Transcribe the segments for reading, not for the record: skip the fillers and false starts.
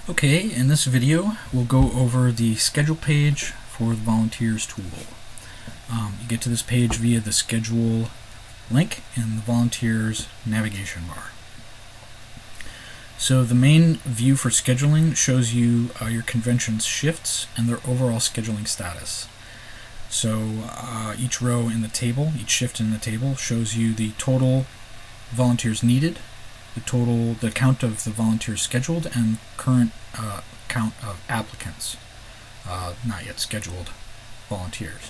Okay, in this video we'll go over the schedule page for the volunteers tool. You get to this page via the schedule link in the volunteers navigation bar. So the main view for scheduling shows you your convention's shifts and their overall scheduling status. So each row in the table, each shift in the table shows you the total volunteers needed, the count of the volunteers scheduled, and current count of applicants, not yet scheduled volunteers.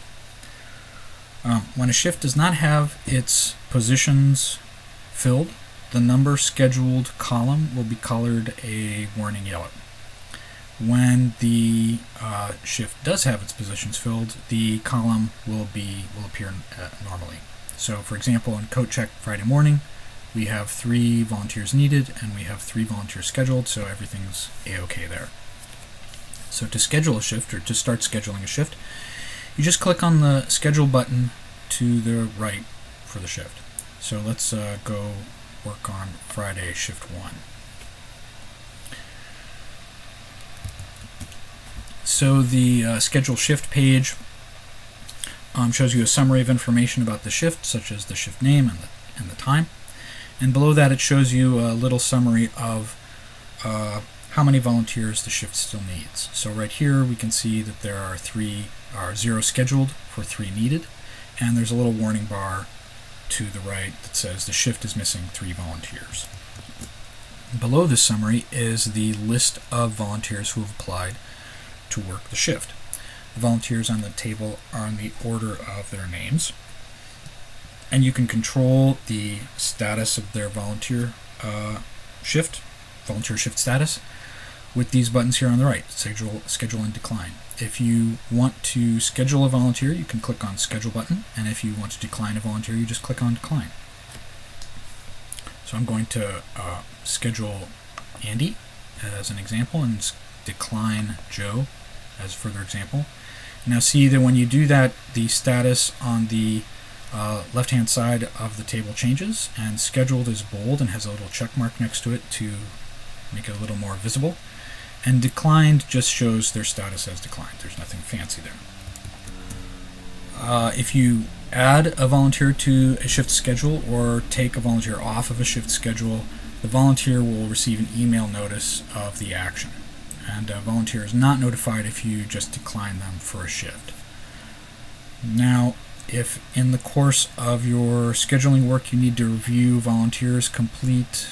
When a shift does not have its positions filled, the number scheduled column will be colored a warning yellow. When the shift does have its positions filled, the column will appear normally. So for example, in Coat Check Friday morning, we have 3 volunteers needed and we have 3 volunteers scheduled, so everything's a-okay there. So to schedule a shift, or to start scheduling a shift, you just click on the schedule button to the right for the shift. So let's go work on Friday shift 1. So the schedule shift page shows you a summary of information about the shift, such as the shift name and the time. And below that it shows you a little summary of how many volunteers the shift still needs. So right here we can see that there are 0 scheduled for 3 needed, and there's a little warning bar to the right that says the shift is missing 3 volunteers. Below this summary is the list of volunteers who have applied to work the shift. The volunteers on the table are in the order of their names, and you can control the status of their volunteer shift status with these buttons here on the right: schedule and decline. If you want to schedule a volunteer, you can click on schedule button, and if you want to decline a volunteer, you just click on decline. So I'm going to schedule Andy as an example and decline Joe as a further example. Now see that when you do that, the status on the left-hand side of the table changes, and scheduled is bold and has a little check mark next to it to make it a little more visible, and declined just shows their status as declined. There's nothing fancy there. If you add a volunteer to a shift schedule or take a volunteer off of a shift schedule, the volunteer will receive an email notice of the action, and a volunteer is not notified if you just decline them for a shift. Now, if in the course of your scheduling work you need to review volunteers' complete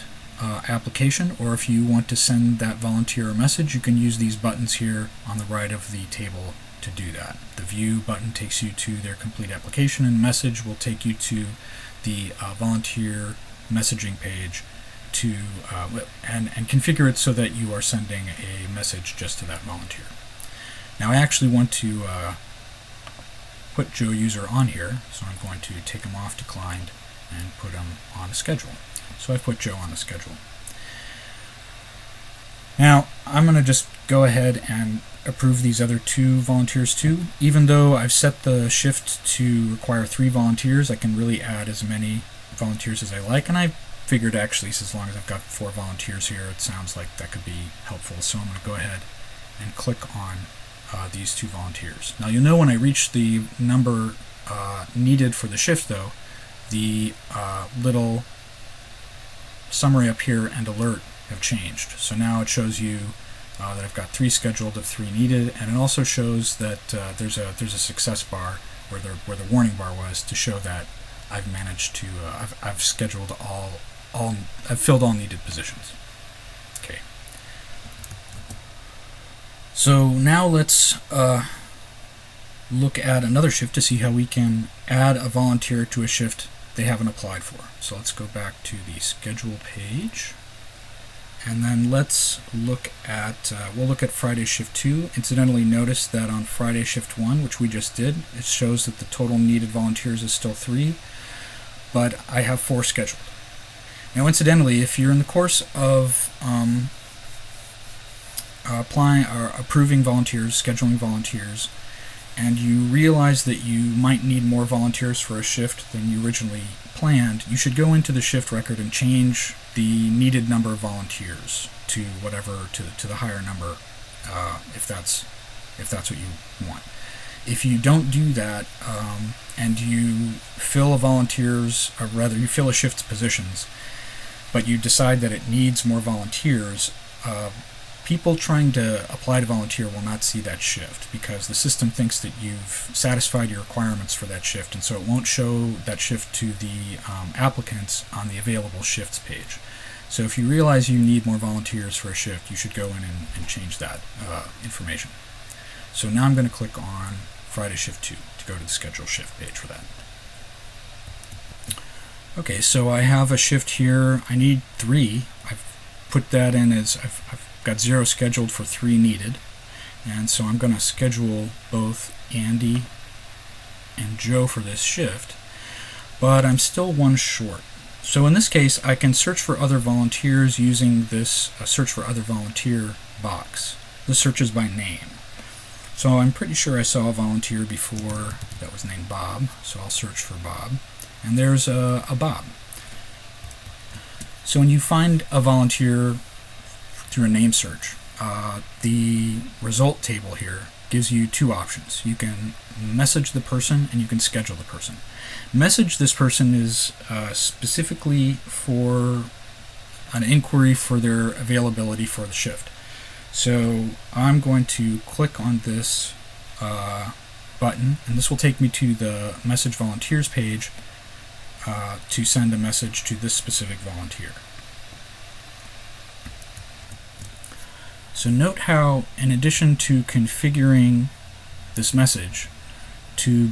application, or if you want to send that volunteer a message, you can use these buttons here on the right of the table to do that. The view button takes you to their complete application, and message will take you to the volunteer messaging page to and configure it so that you are sending a message just to that volunteer. Now I actually want to put Joe user on here, so I'm going to take him off declined and put him on a schedule. So I've put Joe on the schedule. Now I'm going to just go ahead and approve these other 2 volunteers too. Even though I've set the shift to require 3 volunteers, I can really add as many volunteers as I like, and I figured actually, as long as I've got 4 volunteers here, it sounds like that could be helpful. So I'm going to go ahead and click on these 2 volunteers. Now you'll know when I reach the number needed for the shift, though, the little summary up here and alert have changed. So now it shows you that I've got 3 scheduled of 3 needed, and it also shows that there's a success bar where the warning bar was, to show that I've managed to I've scheduled I've filled all needed positions. Okay. So now let's look at another shift to see how we can add a volunteer to a shift they haven't applied for. So let's go back to the schedule page, and then let's look at we'll look at Friday shift 2. Incidentally, notice that on Friday shift 1, which we just did, it shows that the total needed volunteers is still 3, but I have 4 scheduled. Now incidentally, if you're in the course of applying or approving volunteers, scheduling volunteers, and you realize that you might need more volunteers for a shift than you originally planned, you should go into the shift record and change the needed number of volunteers. to whatever, to the higher number, if that's what you want. If you don't do that, and you fill you fill a shift's positions, but you decide that it needs more volunteers, people trying to apply to volunteer will not see that shift because the system thinks that you've satisfied your requirements for that shift, and so it won't show that shift to the applicants on the available shifts page. So if you realize you need more volunteers for a shift, you should go in and change that information. So now I'm going to click on Friday Shift 2 to go to the Schedule Shift page for that. Okay, so I have a shift here. I need 3. I've put that in as I've got 0 scheduled for 3 needed. And so I'm going to schedule both Andy and Joe for this shift, but I'm still 1 short. So in this case, I can search for other volunteers using this Search for Other Volunteer box. This searches by name. So I'm pretty sure I saw a volunteer before that was named Bob, so I'll search for Bob. And there's a Bob. So when you find a volunteer through a name search, the result table here gives you 2 options. You can message the person and you can schedule the person. Message this person is specifically for an inquiry for their availability for the shift. So I'm going to click on this button, and this will take me to the Message Volunteers page to send a message to this specific volunteer. So note how, in addition to configuring this message to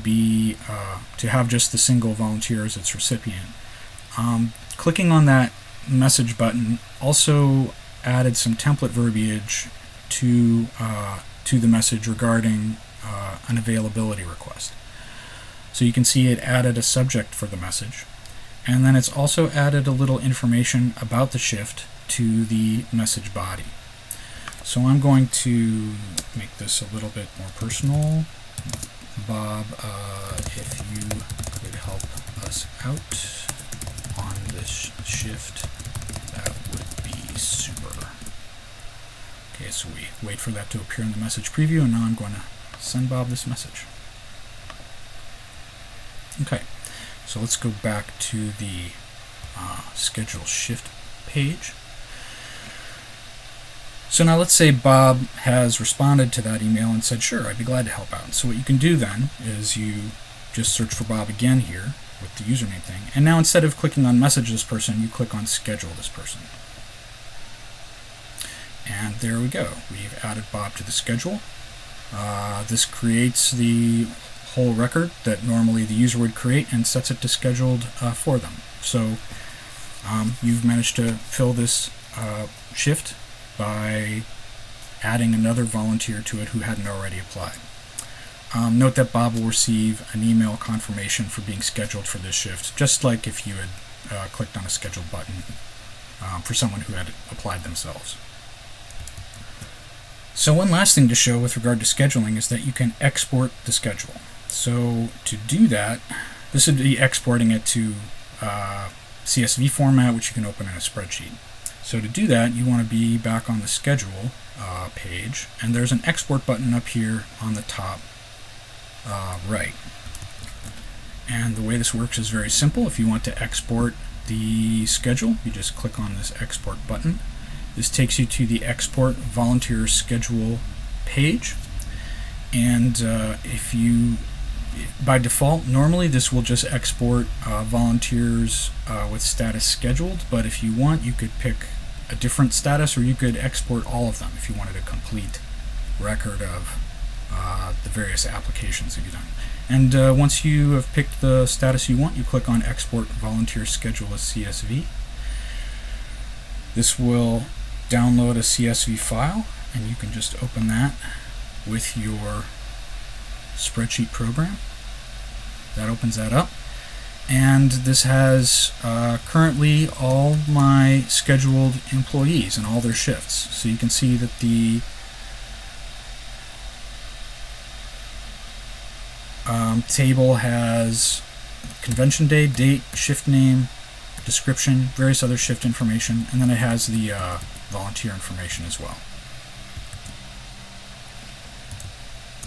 have just the single volunteer as its recipient, clicking on that message button also added some template verbiage to the message regarding an availability request. So you can see it added a subject for the message, and then it's also added a little information about the shift to the message body. So I'm going to make this a little bit more personal. Bob, if you could help us out on this shift, that would be super. Okay, so we wait for that to appear in the message preview, and now I'm going to send Bob this message. Okay, so let's go back to the schedule shift page. So now let's say Bob has responded to that email and said, sure, I'd be glad to help out. So what you can do then is you just search for Bob again here with the username thing, and now instead of clicking on message this person, you click on schedule this person. And there we go. We've added Bob to the schedule. This creates the whole record that normally the user would create and sets it to scheduled for them. So you've managed to fill this shift by adding another volunteer to it who hadn't already applied. Note that Bob will receive an email confirmation for being scheduled for this shift, just like if you had clicked on a schedule button for someone who had applied themselves. So one last thing to show with regard to scheduling is that you can export the schedule. So to do that, this would be exporting it to CSV format, which you can open in a spreadsheet. So to do that, you want to be back on the schedule page, and there's an export button up here on the top right. And the way this works is very simple. If you want to export the schedule, you just click on this export button. This takes you to the export volunteer schedule page, and by default, normally this will just export volunteers with status scheduled, but if you want, you could pick a different status, or you could export all of them if you wanted a complete record of the various applications that you've done. And once you have picked the status you want, you click on Export Volunteer Schedule as CSV. This will download a CSV file, and you can just open that with your spreadsheet program. That opens that up, and this has currently all my scheduled employees and all their shifts. So you can see that the table has convention day, date, shift name, description, various other shift information, and then it has the volunteer information as well.